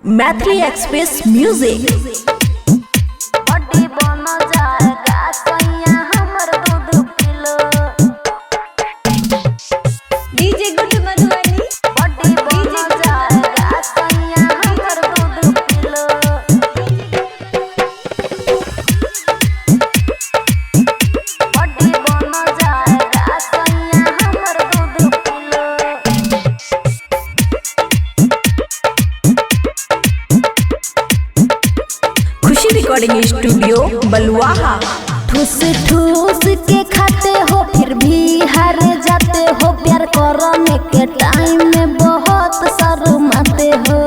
Maithili express music. DJ good Madhubani Khushi recording studio Baluaha. ठूस ठूस के खाते हो फिर भी हार जाते हो। प्यार करने के टाइम में बहुत शर्माते हो।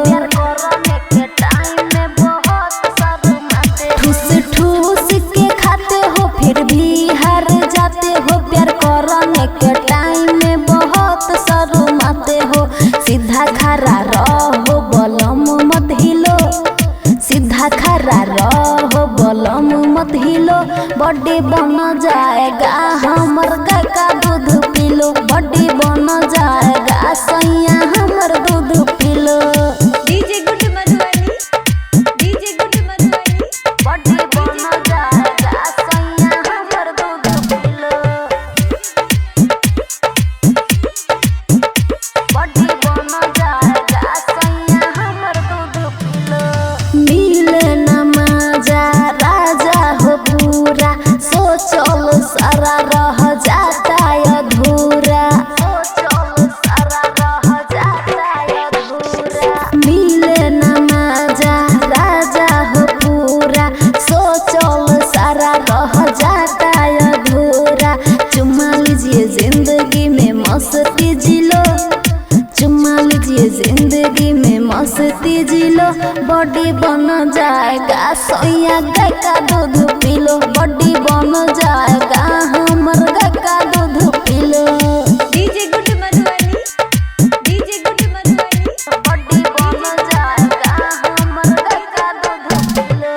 ठूस ठूस के खाते हो फिर भी हार जाते हो। प्यार करने के टाइम में बहुत शर्माते हो। सीधा खरा रहो बलम मत हिलो। सीधा खरा रहो बलम मत हिलो। बॉडी बन जाएगा हमर गाय का दूध पीलो। बॉडी बन जाएगा सैया हमर दूध पीलो। DJ good Madhubani DJ good Madhubani body बन जाएगा सैया हमर दूध पीलो। बॉडी बन जाएगा सैया हमर दूध पीलो। मिले न मजा राजा हो पूरा। सोचल सारा रह जाता अधूरा। मिले न मजा राजा हो पूरा। सोचल सारा रह जाता अधूरा। चुम्मा लीजिए जिंदगी में मस्ती जिलो। चुम्मा लीजिए जिंदगी में मस्ती जिलो। बॉडी बन जाएगा सैया गाय का दूध पीलो। बॉडी बन जाएगा हमर गाय का दूध पीलो। DJ good Madhubani DJ good Madhubani body बन जाएगा हमर गाय का दूध पीलो।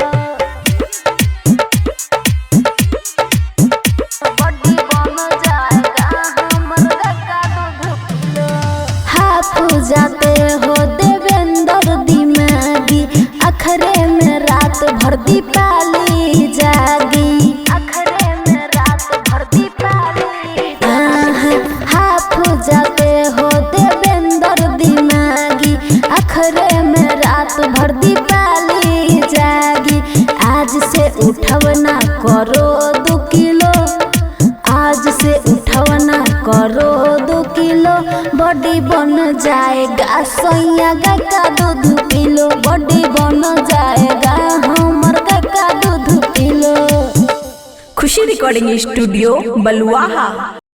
बॉडी बन जाएगा हमर गाय का दूध पीलो। हाफ जाते हो देवेंद्र दिमागी। अखरे में रात भर दीपाली जागी। अखरे में रात भर दीपाली। हाफ जाते हो देवेंद्र दिमागी। अखरे में रात भर दीपाली जागी। आज से उठवना करो 2 किलो। आज से उठवना करो 2 किलो। बॉडी बन जाएगा सैया गाय का दूध पीलो। बॉडी बन जाएगा हमर गाय का दूध पीलो। खुशी रिकॉर्डिंग स्टूडियो बलुआहा।